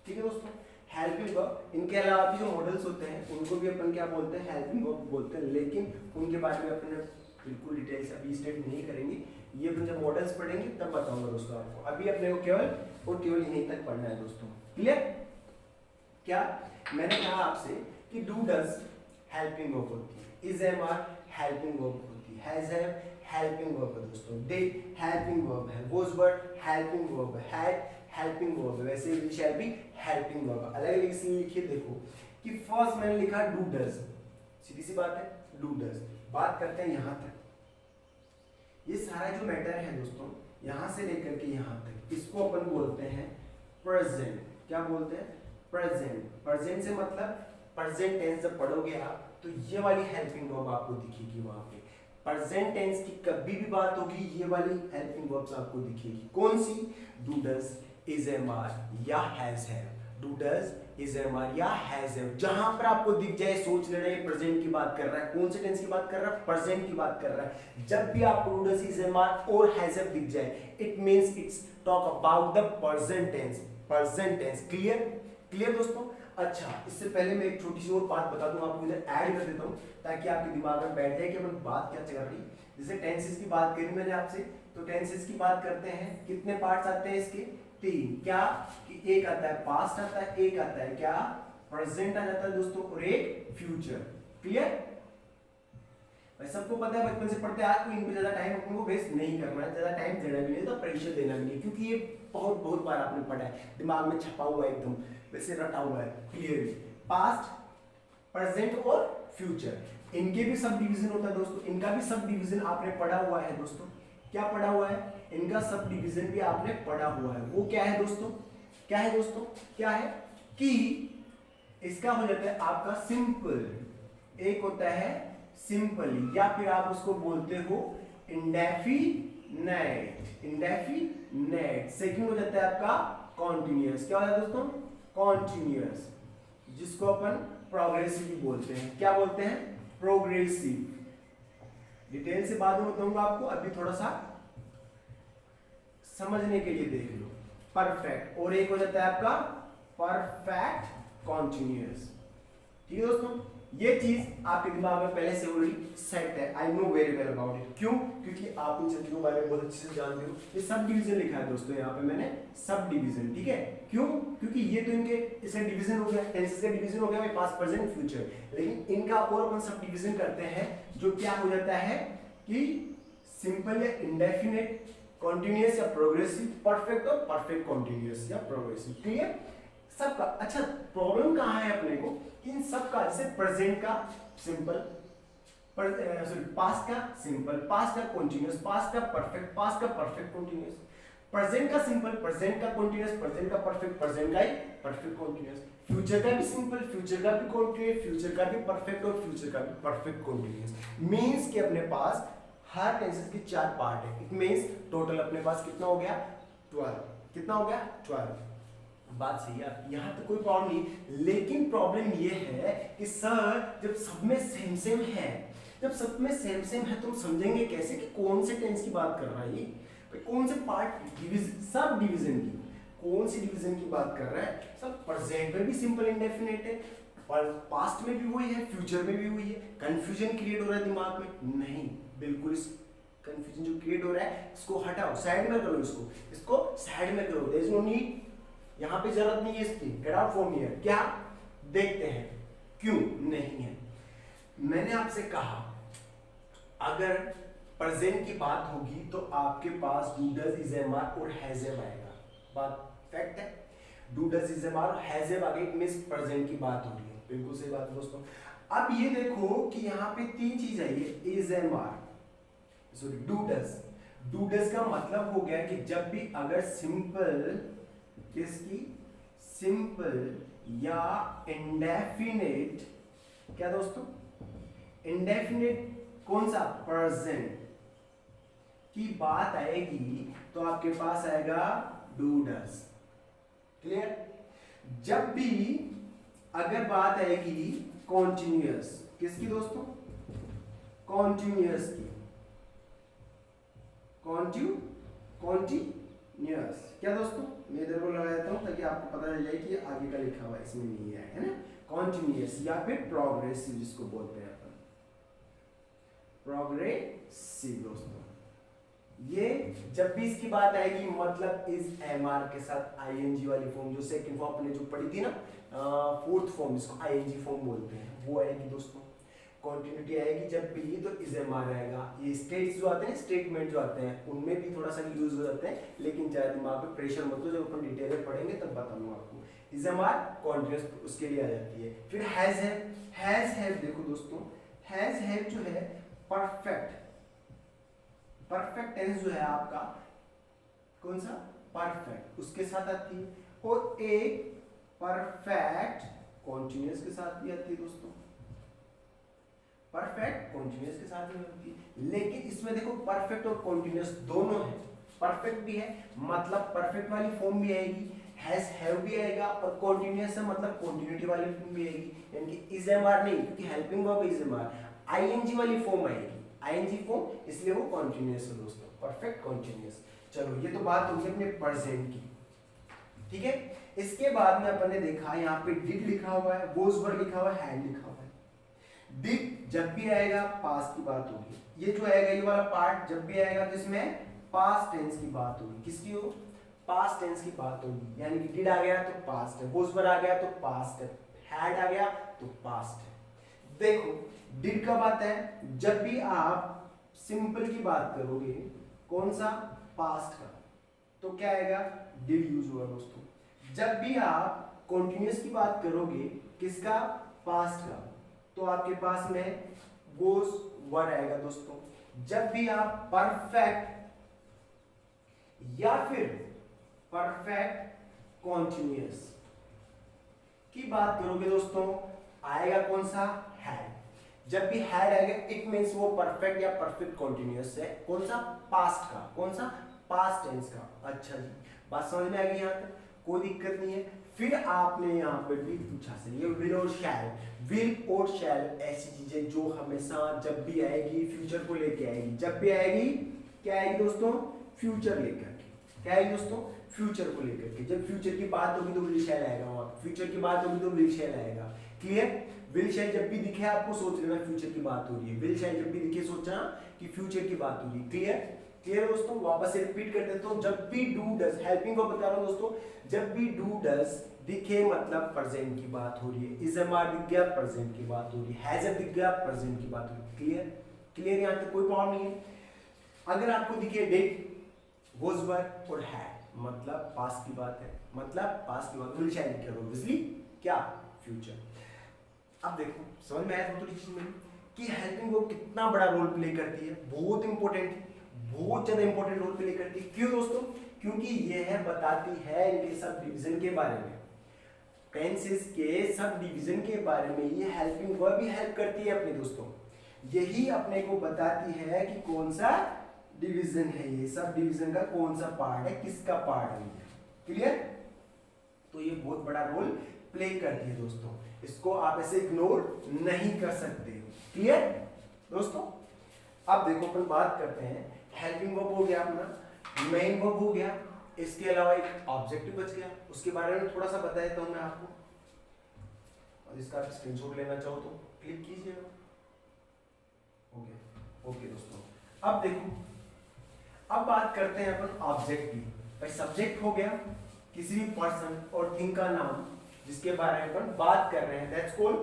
[SPEAKER 1] ठीक है दोस्तों, हेल्पिंग वर्ब, इनके अलावा भी जो मॉडल्स होते हैं उनको भी अपन क्या बोलते हैं? हेल्पिंग वर्ब बोलते हैं, लेकिन उनके बारे में अपन बिल्कुल डिटेल से अभी स्टडी नहीं करेंगे। ये अपन जब मॉडल्स पढ़ेंगे तब बताऊंगा दोस्तों आपको। अभी अपने को केवल और केवल यहीं तक पढ़ना है दोस्तों। क्लियर? क्या मैंने कहा आपसे कि डू डज हेल्पिंग वर्ब होती है, is am are helping verb होती है, हैज हैव हेल्पिंग वर्ब है दोस्तों, डिड हेल्पिंग वर्ब है, वाज वर हेल्पिंग वर्ब है, हैड हेल्पिंग वर्ब है, वैसे ही शैल भी हेल्पिंग वर्ब। अलग अलग इसलिए लिखिए देखो कि फर्स्ट मैंने लिखा डू डज, सीधी सी बात है, डू डज। बात करते हैं यहां तक, ये सारा जो मैटर है दोस्तों यहां से लेकर के यहां तक, इसको अपन बोलते हैं प्रेजेंट। क्या बोलते हैं? प्रेजेंट। प्रेजेंट से मतलब प्रेजेंट टेंस जब पढ़ोगे आप तो ये वाली हेल्पिंग वर्ब आपको दिखेगी वहां पे। प्रेजेंट टेंस की कभी भी बात होगी ये वाली हेल्पिंग वर्ब्स आपको दिखेगी। कौन सी? Do does, is am are या has have, do does, is am are या हैज हैव। जहां पर आपको दिख जाए सोच लेना ये प्रेजेंट की बात कर रहा है। कौन से टेंस की बात कर रहा है? प्रेजेंट की बात कर रहा है। जब भी आपको do does, is am are और हैज हैव दिख जाए, it means it's talk about the present tense. Present tense. Clear? Clear दोस्तों? अच्छा, इससे पहले मैं एक छोटी सी और बात बता दूं आपको, इधर ऐड कर देता हूं ताकि आपके दिमाग में बैठ जाए कि अपन बात क्या चल रही। जैसे टेंसेस की बात करी मैंने आपसे, तो टेंसेस की बात करते हैं, कितने पार्ट्स आते हैं इसके? 3। क्या कि एक आता है पास्ट आता है, एक आता है क्या? प्रेजेंट आ जाता है दोस्तों, और एक फ्यूचर। क्लियर? भाई सबको पता है, बचपन से पढ़ते आज, इन पे ज्यादा टाइम अपन को वेस्ट नहीं करना है, ज्यादा टाइम देना भी नहीं, तो परीक्षा देना भी नहीं, क्योंकि ये बहुत बहुत बार आपने पढ़ा है, दिमाग में छपा हुआ है, एकदम वैसे रटा हुआ है क्लियरली। पास्ट, प्रेजेंट और फ्यूचर, इनके भी सब डिवीजन होता है दोस्तों। इनका भी सब डिवीजन आपने पढ़ा हुआ है दोस्तों। क्या पढ़ा हुआ है? इनका सब डिवीजन भी आपने पढ़ा हुआ है। वो क्या है दोस्तों? क्या है दोस्तों? क्या है कि इसका हो जाता है आपका सिंपल, एक होता है सिंपली, या फिर आप उसको बोलते हो इंडेफिनेट। इंडेफिनेट। सेकंड हो जाता है आपका कॉन्टिन्यूअस। क्या होता है दोस्तों? कॉन्टिन्यूअस, जिसको अपन प्रोग्रेसिव बोलते हैं। क्या बोलते हैं? प्रोग्रेसिव। डिटेल से बाद में बताऊंगा आपको, अभी थोड़ा सा समझने के लिए देख लो। परफेक्ट, और एक हो जाता है आपका परफेक्ट कॉन्टिन्यूअस। ठीक है दोस्तों, ये चीज आपके दिमाग में पहले से ऑलरेडी सेट है। I know very well about it. क्यों? क्योंकि आप इन चीजों के बारे में बहुत अच्छे से जानते हो। ये सब डिवीजन लिखा है दोस्तों, यहाँ पे मैंने सब डिवीजन। ठीक है? क्यों? क्योंकि ये तो इनके इसका डिवीजन हो गया, टेंसेस का डिवीजन हो गया पास्ट, प्रेजेंट, फ्यूचर। लेकिन इनका और अपन सब डिवीजन करते हैं, जो क्या हो जाता है कि सिंपल या इंडेफिनेट, कॉन्टिन्यूअस या प्रोग्रेसिव, परफेक्ट और परफेक्ट कॉन्टिन्यूअस या प्रोग्रेसिव। क्लियर? सबका। अच्छा, प्रॉब्लम कहाँ है अपने को? इन सब का, जैसे प्रेजेंट का सिंपल, पास्ट का सिंपल, पास्ट का कॉन्टिन्यूअस, पास्ट का परफेक्ट, पास्ट का परफेक्ट कॉन्टिन्यूअस, प्रेजेंट का सिंपल, प्रेजेंट का कॉन्टिन्यूअस, प्रेजेंट का परफेक्ट, प्रेजेंट का ही परफेक्ट कॉन्टिन्यूअस, फ्यूचर का भी सिंपल, फ्यूचर का भी कॉन्टिन्यूअस, फ्यूचर का भी परफेक्ट और फ्यूचर का भी परफेक्ट कॉन्टिन्यूअस। मींस कि अपने पास हर टेंसेस के 4 पार्ट है। इट मींस टोटल अपने पास कितना हो गया? 12। कितना हो गया? 12। बात सही है, यहाँ तो कोई प्रॉब्लम नहीं। लेकिन प्रॉब्लम ये है कि सर जब सब में सेम सेम है, जब सब में सेम सेम है तो हम समझेंगे कैसे कि कौन से टेंस की बात कर रहा है ये? कौन से पार्ट डिवीजन, सब डिवीजन की, कौन सी डिवीजन की बात कर रहा है? सब प्रेजेंट में भी सिंपल इंडेफिनेट है, और पास्ट में भी वही है, फ्यूचर में भी वही है। कंफ्यूजन क्रिएट हो रहा है दिमाग में? नहीं, बिल्कुल इस कंफ्यूजन जो क्रिएट हो रहा है इसको हटाओ, साइड में करो, इसको साइड में करो। देयर इज नो नीड, यहाँ पे जरूरत नहीं है इसकी। Get out from here. क्या? देखते हैं क्यों नहीं है। मैंने आपसे कहा अगर प्रेजेंट की बात होगी तो आपके पास do does is am are और हैज एम आएगा। बात फैक्ट है, do does is am are और हैज एम आगे मींस प्रेजेंट की बात हो रही है। बिल्कुल सही बात है दोस्तों। अब ये देखो कि यहाँ पे तीन चीज है, ये is am are sorry do does. Do does का मतलब हो गया कि जब भी अगर सिंपल किसकी सिंपल या इंडेफिनिट, क्या दोस्तों इंडेफिनिट कौन सा प्रेजेंट की बात आएगी तो आपके पास आएगा डू डज। क्लियर। जब भी अगर बात आएगी कॉन्टिन्यूअस, किसकी दोस्तों कॉन्टिन्यूअस की, कॉन्टिन्यूअस क्या दोस्तों, मैं इधर को लगा देता हूं ताकि आपको पता चल जाए कि आगे का लिखा हुआ इसमें नहीं है ना। कॉन्टिन्यूअस या फिर प्रोग्रेसिव जिसको बोलते हैं अपन, प्रोग्रेसिव दोस्तों। ये जब भी इसकी बात आएगी मतलब इज एम आर के साथ आईएनजी वाली फॉर्म, जो सेकंड फॉर्म अपने जो पढ़ी थी ना, फोर्थ फॉर्म जिसको आईएनजी फॉर्म बोलते हैं, वो आएगी दोस्तों। कॉन्टिन्यूटी आएगी जब भी तो इज एम आर आएगा। ये स्टेट्स जो आते हैं, स्टेटमेंट जो आते हैं, उनमें भी थोड़ा सा यूज हो जाते हैं, लेकिन ज्यादा दिमाग पे प्रेशर मत लो, जब अपन डिटेल में पढ़ेंगे तब बताऊंगा आपको। इज एम आर कॉन्टिन्यूअस उसके लिए आ जाती है। फिर हैज हैव देखो दोस्तों, हैज हैव जो है परफेक्ट, परफेक्ट टेंस जो है आपका कौन सा परफेक्ट, उसके साथ आती है, और एक परफेक्ट कॉन्टिन्यूअस के साथ भी आती है दोस्तों, परफेक्ट कॉन्टिन्यूअस के साथ भी होती है। लेकिन इसमें देखो परफेक्ट और कॉन्टिन्यूअस दोनों है, परफेक्ट भी है मतलब परफेक्ट वाली फॉर्म भी आएगी, हैज हैव भी आएगा, और कॉन्टिन्यूअस है मतलब कॉन्टिन्यूटी वाली फॉर्म भी आएगी। यानी कि इज एम आर नहीं, क्योंकि helping verb is am are, ING वाली फॉर्म आएगी, आईएनजी फॉर्म, इसलिए वो कॉन्टिन्यूअस है दोस्तों, परफेक्ट कॉन्टिन्यूअस। चलो ये तो बात होगी अपने प्रेजेंट की, ठीक है। इसके बाद में अपन ने देखा यहाँ पे डिड लिखा हुआ है, वोज वर लिखा हुआ है, हैड लिखा हुआ है। डिड जब भी आएगा पास्ट की बात होगी, ये जो आएगा ये वाला पार्ट जब भी आएगा तो इसमें पास्ट टेंस की बात होगी, किसकी हो पास्ट टेंस की बात होगी। यानी कि डिड आ गया तो पास्ट है, वोज वर आ गया तो पास्ट है, हैड आ गया तो पास्ट है। देखो डिड कब आता है, जब भी आप सिंपल की बात करोगे, कौन सा पास्ट का, तो क्या आएगा डिड यूज होगा दोस्तों। जब भी आप कॉन्टिन्यूअस की बात करोगे, किसका पास्ट का, तो आपके पास में वोज वर आएगा दोस्तों। जब भी आप परफेक्ट या फिर परफेक्ट कॉन्टिन्यूअस की बात करोगे दोस्तों, आएगा कौन सा हैड। जब भी हैड आएगा इट मींस वो परफेक्ट या परफेक्ट कॉन्टिन्यूअस है, कौन सा पास्ट का, कौन सा पास्ट टेंस का। अच्छा जी, बात समझ में आ गई, यहाँ तक कोई दिक्कत नहीं है। फिर आपने यहाँ पे भी पूछा से, ये विल और शैल, विल और शैल ऐसी चीजें जो हमेशा जब भी आएगी फ्यूचर को लेके आएगी, जब भी आएगी क्या आएगी दोस्तों, फ्यूचर लेकर के, क्या आएगी दोस्तों, फ्यूचर को लेकर के। जब फ्यूचर की बात होगी तो विल शैल आएगा, वहां फ्यूचर की बात होगी तो विल शैल आएगा। क्लियर। विल शैल जब भी दिखे आपको सोच लेना फ्यूचर की बात हो रही है, विल शैल जब भी दिखे सोचना कि फ्यूचर की बात हो रही है। क्लियर। क्लियर दोस्तों, वापस से रिपीट कर देता हूं, जब भी डू डज, हेल्पिंग को बता रहा हूं दोस्तों, जब भी डू डज दिखे मतलब प्रेजेंट की बात हो रही है, इज एम आर दिख गया प्रेजेंट की बात हो रही है, हैज दिख गया प्रेजेंट की बात हो रही है। क्लियर। क्लियर, यहाँ तक कोई प्रॉब्लम नहीं है। अगर आपको दिखे डिड, वाज वर और हैड मतलब पास्ट की बात है, मतलब पास्ट की बात, विल शैल क्या ऑब्वियसली क्या फ्यूचर। अब देखो समझ में आया थोड़ी चीज में कि हेल्पिंग वर्ब कितना बड़ा रोल प्ले करती है, बहुत इंपॉर्टेंट है, बहुत ज्यादा इंपॉर्टेंट रोल प्ले करती है। क्यों दोस्तों, क्योंकि यह बताती है इनके सब डिवीजन के बारे में, टेंसेस के सब डिवीजन के बारे में ये हेल्पिंग वर्ब भी हेल्प करती है अपने दोस्तों। यही अपने को बताती है कि कौन सा डिवीजन है, ये सब डिवीजन का कौन सा पार्ट है, किसका पार्ट है। क्लियर। तो ये बहुत बड़ा रोल प्ले करती है दोस्तों, इसको आप ऐसे इग्नोर नहीं कर सकते। क्लियर दोस्तों। अब देखो अपन बात करते हैं, हेल्पिंग वर्ब हो गया अपना, मेन वर्ब हो गया, इसके अलावा एक ऑब्जेक्टिव बच गया, उसके बारे में थोड़ा सा बता देता हूं मैं आपको, और इसका आप स्क्रीनशॉट लेना चाहो तो क्लिक कीजिएगा। ओके दोस्तों। अब देखो, अब बात करते हैं अपन ऑब्जेक्ट की। भाई सब्जेक्ट हो गया किसी भी पर्सन और थिंग का नाम जिसके बारे में अपन बात कर रहे हैं, दैट्स कॉल्ड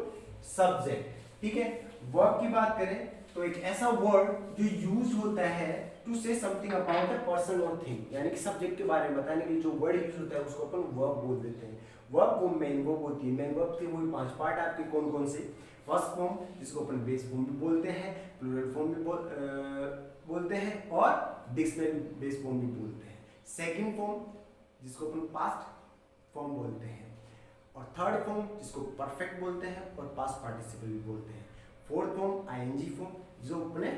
[SPEAKER 1] सब्जेक्ट। ठीक है। वर्ब की बात करें तो एक ऐसा वर्ड जो यूज होता है to say something about a person और थिंग, यानी कि सब्जेक्ट के बारे में बताने के लिए जो वर्ड यूज होता है उसको अपन वर्ब बोल देते हैं। वर्ब वो मेन वर्ब होती है। मेन वर्ब के वही 5 पार्ट आपके कौन कौन से? फर्स्ट फॉर्म जिसको अपन बेस फॉर्म भी बोलते हैं, प्लूरल फॉर्म भी बोलते हैं और डिक्शनरी बेस फॉर्म भी बोलते हैं। सेकंड फॉर्म जिसको अपन पास्ट फॉर्म बोलते हैं, और थर्ड फॉर्म जिसको परफेक्ट बोलते हैं और पास्ट पार्टिसिपल भी बोलते हैं। फोर्थ फॉर्म आईएनजी फॉर्म जो अपने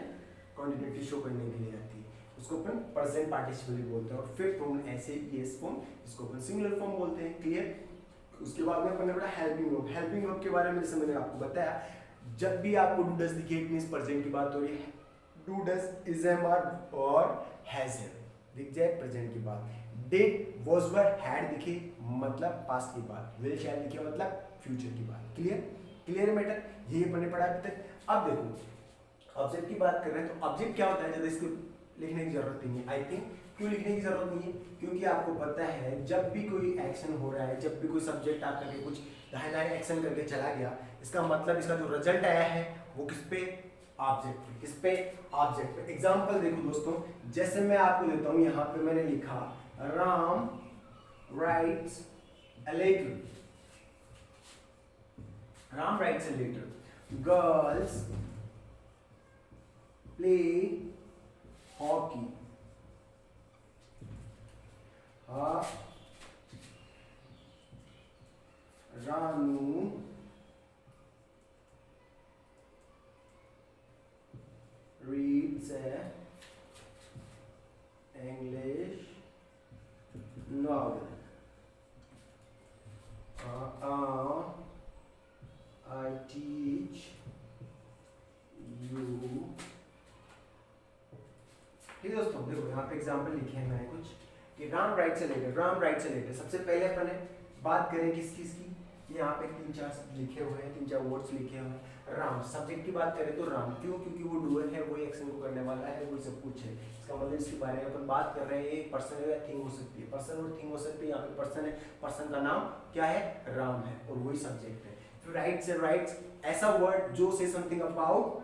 [SPEAKER 1] क्वांटिटी शो करने के लिए आती है उसको अपन प्रेजेंट पार्टिसिपल भी बोलते हैं। और फिफ्थ फॉर्म ऐसे ईएस फॉर्म जिसको अपन सिंगुलर फॉर्म बोलते हैं। क्लियर? उसके बाद में अपन ने पढ़ा हेल्पिंग वर्ब। हेल्पिंग वर्ब के बारे में जैसे मैंने आपको बताया, जब भी आपको डू डज दिखे इट मींस प्रेजेंट की बात हो रही है। Do does is am are और हैज है दिख जाए प्रेजेंट की बात। डिड वाज वर हैड दिखे मतलब पास्ट की बात। विल शैल दिखे मतलब फ्यूचर की बात। क्लियर? Clear matter? यही अपन ने पढ़ा अभी तक। अब देखो ऑब्जेक्ट की बात कर रहे हैं, तो ऑब्जेक्ट क्या होता है ज्यादा इसको लिखने की जरूरत नहीं है। आई थिंक क्यों लिखने की जरूरत नहीं है? क्योंकि आपको पता है जब भी कोई एक्शन हो रहा है, जब भी कोई सब्जेक्ट आप करके कुछ दाएं एक्शन करके चला गया, इसका मतलब इसका जो रिजल्ट आया है वो किस पे? ऑब्जेक्ट पे। किस पे? ऑब्जेक्ट पे। एग्जांपल देखो दोस्तों, जैसे मैं आपको देता हूं, यहां पे मैंने लिखा Ram writes a letter. Ram writes a letter. Girls play hockey. Ranu reads a English novel. I teach you। ठीक है दोस्तों, देखो यहाँ पे एग्जाम्पल लिखे हैं मैंने कुछ कि Ram writes a letter. Ram writes a letter, सबसे पहले अपन बात करें किस चीज की? यहाँ पे 3-4 लिखे हुए हैं, 3-4 वर्ड्स लिखे हुए हैं। राम सब्जेक्ट की बात करें तो राम क्यों? क्योंकि वो डूअर है, वही एक्शन को करने वाला है, वही सब कुछ है। इसका मतलब इसके बारे में अपन बात कर रहे हैं। एक पर्सन है या थिंग हो सकती है, पर्सन और थिंग हो सकती है। यहाँ पे पर्सन है, पर्सन का नाम क्या है? राम है, और वही सब्जेक्ट है। फिर राइट से राइट्स ऐसा वर्ड जो से समथिंग अबाउट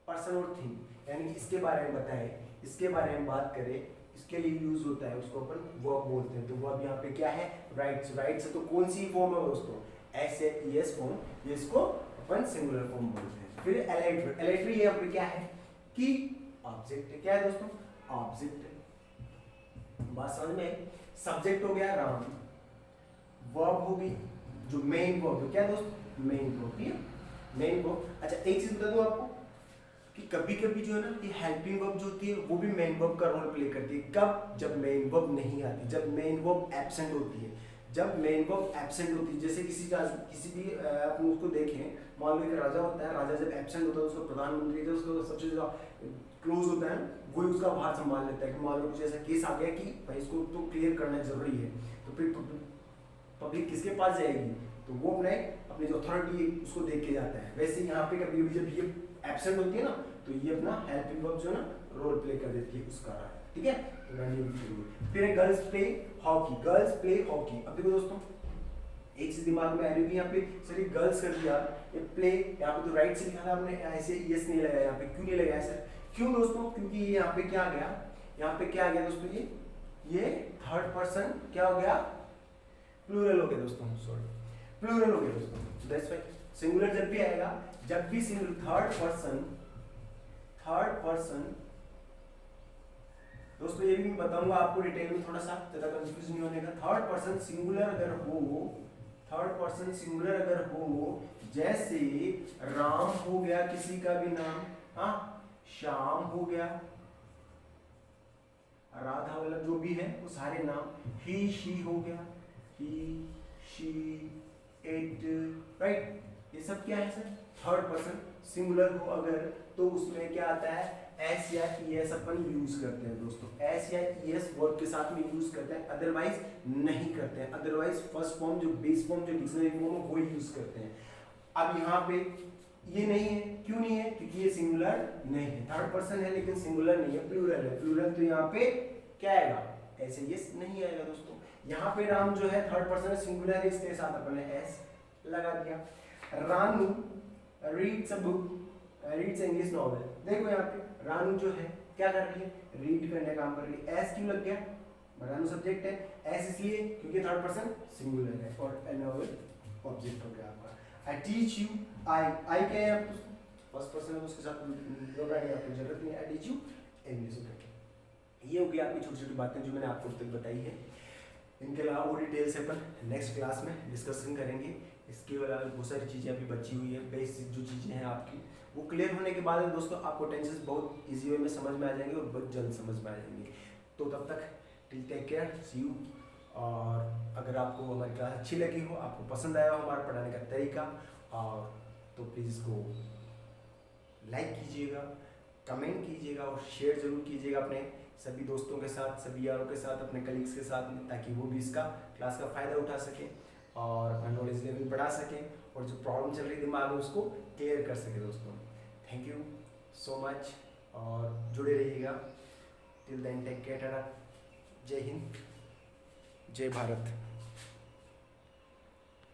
[SPEAKER 1] पर्सन और थिंग, यानी इसके बारे में बताए, इसके बारे में बात करें, इसके लिए यूज होता है, उसको अपन वर्ब बोलते हैं। तो वर्ब यहाँ पे क्या है? राइट्स। राइट्स है तो कौन सी फॉर्म है दोस्तों? एस ए ईएस फॉर्म, जिसको अपन सिंगुलर फॉर्म बोलते हैं। फिर एलेटरी। एलेटरी यहाँ पे क्या है कि ऑब्जेक्ट है। क्या है दोस्तों? ऑब्जेक्ट है। बात समझ में? सब्जेक्ट हो गया राम, वर्ब होगी जो मेन वर्ब है। क्या दोस्तों? Main verb. ठीक है, मेन वर्ब। अच्छा एक चीज बता दूं आपको कि कभी कभी जो है ना कि हेल्पिंग वर्ब जो होती है वो भी मेन वर्ब का रोल प्ले करती है। कब? जब मेन वर्ब नहीं आती, जब मेन वर्ब एब्सेंट होती है। जब मेन वर्ब एब्सेंट होती है, जैसे किसी भी अपन उसको देखें, मान लो एक राजा होता है, राजा जब एब्सेंट होता है उसको प्रधानमंत्री जो उसको सबसे ज्यादा क्लोज होता है वही उसका भार संभाल लेता है। कि मान लो कुछ ऐसा केस आ गया कि भाई इसको तो क्लियर करना जरूरी है, तो फिर पब्लिक किसके पास जाएगी? तो वो अपने जो अथॉरिटी है उसको देख के जाता है। वैसे यहाँ पे कभी भी जब ये एब्सेंट होती है ना तो ये अपना हेल्पिंग वर्ब जो है ना रोल प्ले कर देती है उसका। ठीक है, फिर girls play hockey. Girls play hockey. अब देखो दोस्तों एक चीज दिमाग में आ रही है, यहाँ पे सर ये गर्ल्स कर दिया, ये प्ले यहाँ पे तो राइट से लिखा था हमने, ऐसे यस नहीं लगाया यहाँ पे। क्यों नहीं लगाया सर? क्यों दोस्तों? क्योंकि यहाँ पे क्या आ गया? यहाँ पे क्या आ गया दोस्तों? ये थर्ड पर्सन क्या हो गया? प्लूरल हो गया दोस्तों, सॉरी प्लूरल हो गया दोस्तों। दैट्स व्हाई सिंगुलर जब भी आएगा, जब भी सिंगुलर थर्ड पर्सन दोस्तों, ये भी मैं बताऊंगा आपको डिटेल में, थोड़ा सा ज्यादा कंफ्यूज नहीं होने का। थर्ड पर्सन सिंगुलर अगर हो, थर्ड पर्सन सिंगुलर अगर हो, जैसे राम हो गया किसी का भी नाम, हाँ, श्याम हो गया, राधा वाला जो भी है वो सारे नाम, ही शी हो गया, ही शी इट, राइट, ये सब क्या है सर? थर्ड पर्सन सिंगुलर हो अगर तो उसमें क्या आता है? एस या ईएस अपन यूज करते हैं दोस्तों। एस या ईएस वर्ब के साथ में यूज करते हैं, अदरवाइज नहीं करते हैं। अदरवाइज फर्स्ट फॉर्म जो बेस फॉर्म जो डिक्शनरी फॉर्म है वो यूज करते हैं। अब यहाँ पे ये नहीं है, क्यों नहीं है? क्योंकि ये सिंगुलर नहीं है, थर्ड पर्सन है लेकिन सिंगुलर नहीं है, प्लूरल है। प्लूरल तो यहाँ पे क्या आएगा? ऐसे यस नहीं आएगा दोस्तों। यहाँ पे राम जो है थर्ड पर्सन है, सिंगुलर है, इसके साथ अपन ने एस लगा दिया। Ranu reads a book, reads English novel. देखो यहाँ पे रानू जो है क्या कर रही है, रीड करने का काम कर रही है। एस क्यों लग गया, रानू सब्जेक्ट है, एस इसलिए क्योंकि थर्ड पर्सन सिंगुलर है और ए नॉवल ऑब्जेक्ट हो गया आपका। आई टीच यू, आई क्या है आपको फर्स्ट पर्सन है, उसके साथ प्रोनाउन आपको जरूरत नहीं है। आई टीच यू इंग्लिश। ये हो गया आपकी छोटी छोटी बातें जो मैंने आपको अब तक बताई है। इनके अलावा और डिटेल से अपन नेक्स्ट क्लास में डिस्कशन करेंगे। इसके अलावा बहुत सारी चीज़ें अभी बची हुई है, बेसिक जो चीज़ें हैं आपकी वो क्लियर होने के बाद दोस्तों आपको टेंसेस बहुत इजी वे में समझ में आ जाएंगे और बहुत जल्द समझ में आ जाएंगे। तो तब तक till take care, see you. और अगर आपको हमारी क्लास अच्छी लगी हो, आपको पसंद आया हो हमारा पढ़ाने का तरीका, और तो प्लीज़ इसको लाइक कीजिएगा, कमेंट कीजिएगा और शेयर ज़रूर कीजिएगा अपने सभी दोस्तों के साथ, सभी यारों के साथ, अपने कलीग्स के साथ में, ताकि वो भी इसका क्लास का फ़ायदा उठा सकें और अपना नॉलेज लेवल बढ़ा सकें और जो प्रॉब्लम चल रही दिमाग में उसको क्लियर कर सकें दोस्तों। थैंक यू सो मच और जुड़े रहिएगा। Till then take care, tata, जय हिंद, जय भारत।